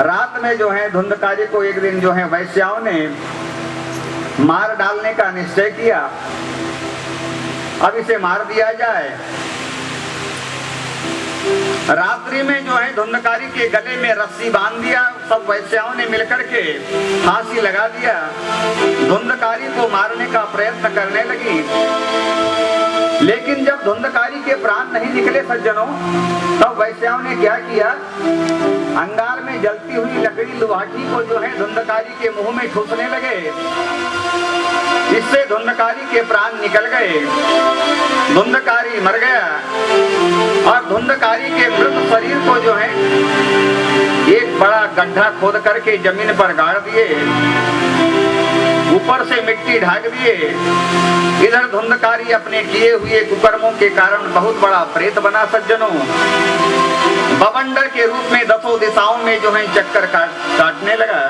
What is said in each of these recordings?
रात में जो है धुंधकारी को एक दिन जो है वैश्याओं ने मार डालने का निश्चय किया। अब इसे मार दिया जाए। रात्रि में जो है धुंधकारी के गले में रस्सी बांध दिया। सब वैश्याओं ने मिलकर के फांसी लगा दिया। धुंधकारी को मारने का प्रयत्न करने लगी, लेकिन जब धुंधकारी के प्राण नहीं निकले सज्जनों, तब वैश्याओं ने क्या किया, अंगार में जलती हुई लकड़ी लुहाठी को जो है धुंधकारी के मुंह में ठूसने लगे। इससे धुंधकारी के प्राण निकल गए। धुंधकारी मर गया और धुंधकारी के मृत शरीर को जो है एक बड़ा गड्ढा खोद करके जमीन पर गाड़ दिए, ऊपर से मिट्टी ढाक दिए। इधर धुंधकारी अपने किए हुए कुकर्मों के कारण बहुत बड़ा प्रेत बना सज्जनों। बवंडर के रूप में दसों दिशाओं में जो है चक्कर काटने लगा।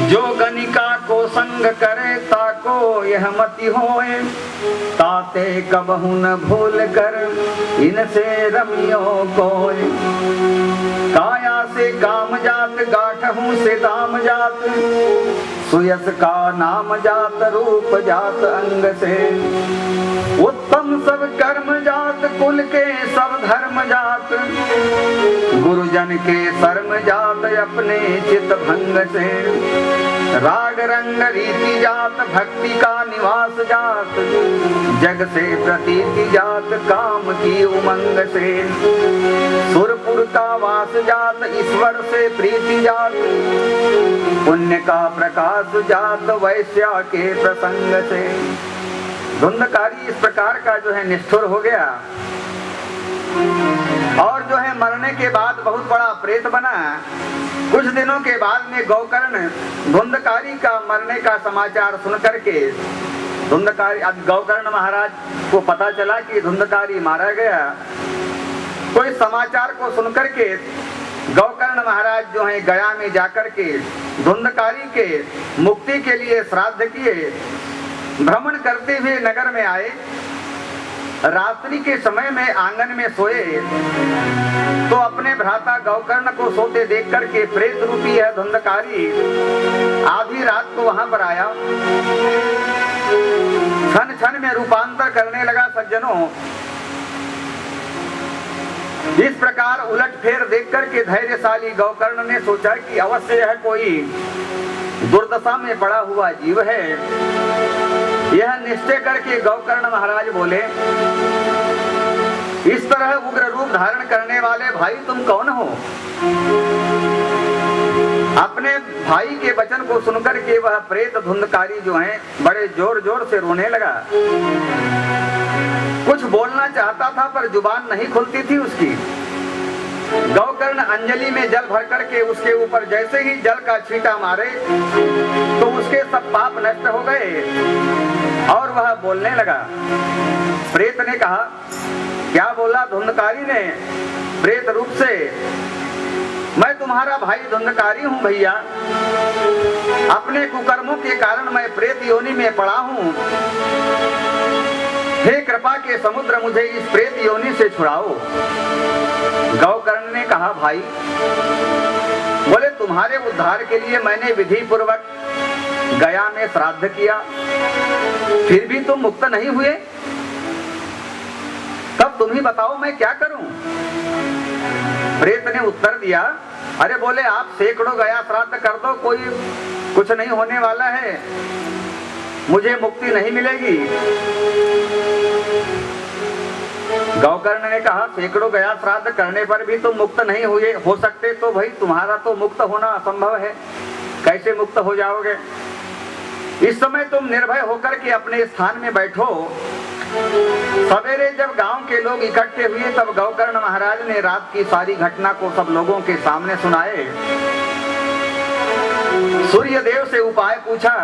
जो गनिका को संग करे ताको यह मति होए, ताते कबहु न भूल कर इनसे रमियो कोय। काया से काम जात गाठहूं से दाम जात, सुयस का नाम जात रूप जात अंग से। उत्तम सब कर्म जात कुल के सब धर्म जात, गुरुजन के शर्म जात अपने चित भंग से। राग रंग रीति जात भक्ति का निवास जात, जग से प्रतीति जात काम की उमंग से। सुरपुर का वास जात ईश्वर से प्रीति जात, पुण्य का प्रकाश जात वैश्या के प्रसंग से। धुंधकारी इस प्रकार का जो है निष्ठुर हो गया और जो है मरने के बाद बहुत बड़ा प्रेत बना। कुछ दिनों के बाद में गौकर्ण धुंधकारी का मरने का समाचार सुन करके गौकर्ण महाराज को पता चला कि धुंधकारी मारा गया। कोई समाचार को सुन करके गौकर्ण महाराज जो है गया में जाकर के धुंधकारी के मुक्ति के लिए श्राद्ध किए। भ्रमण करते हुए नगर में आए। रात्रि के समय में आंगन में सोए तो अपने भ्राता गौकर्ण को सोते देख करके प्रेत रूपी है धुंधकारी आधी रात को वहां पर आया। क्षण क्षण में रूपांतर करने लगा सज्जनों। इस प्रकार उलट फेर देख करके धैर्यशाली गौकर्ण ने सोचा कि अवश्य यह कोई दुर्दशा में पड़ा हुआ जीव है। यह निश्चय करके गौकर्ण महाराज बोले, इस तरह उग्र रूप धारण करने वाले भाई तुम कौन हो? अपने भाई के वचन को सुनकर के वह प्रेत धुंधकारी जो है बड़े जोर जोर से रोने लगा। कुछ बोलना चाहता था पर जुबान नहीं खुलती थी उसकी। गौकर्ण अंजलि में जल भर करके उसके ऊपर जैसे ही जल का छींटा मारे तो उसके सब पाप नष्ट हो गए और वह बोलने लगा। प्रेत ने कहा, क्या बोला धुंधकारी ने प्रेत रूप से? मैं तुम्हारा भाई धुंधकारी हूँ भैया। अपने कुकर्मों के कारण मैं प्रेत योनि में पड़ा हूँ। हे कृपा के समुद्र, मुझे इस प्रेत योनि से छुड़ाओ। गौकर्ण ने कहा, भाई बोले तुम्हारे उद्धार के लिए मैंने विधि पूर्वक गया में श्राद्ध किया, फिर भी तुम मुक्त नहीं हुए। तब तुम ही बताओ मैं क्या करूं? प्रेत ने उत्तर दिया, अरे बोले आप सैकड़ों गया श्राद्ध कर दो, कोई कुछ नहीं होने वाला है, मुझे मुक्ति नहीं मिलेगी। गौकर्ण ने कहा, सैकड़ों गया श्राद्ध करने पर भी तुम मुक्त नहीं हुए हो सकते, तो भाई तुम्हारा तो मुक्त होना असंभव है, कैसे मुक्त हो जाओगे? इस समय तुम निर्भय होकर के अपने स्थान में बैठो। सवेरे जब गांव के लोग इकट्ठे हुए तब गौकर्ण महाराज ने रात की सारी घटना को सब लोगों के सामने सुनाए। सूर्य देव से उपाय पूछा।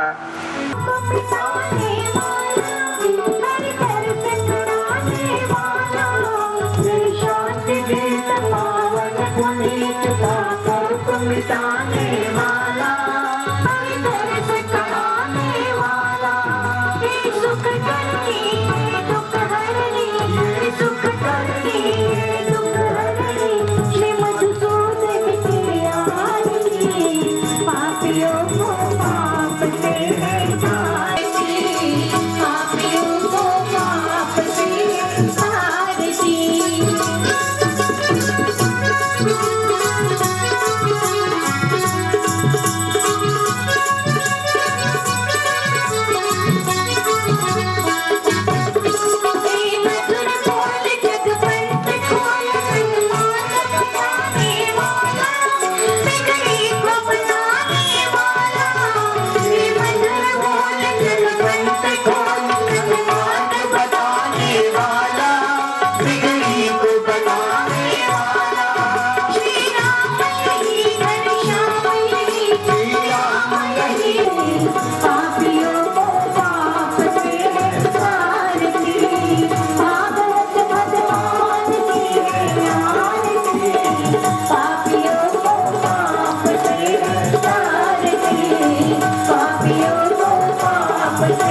राम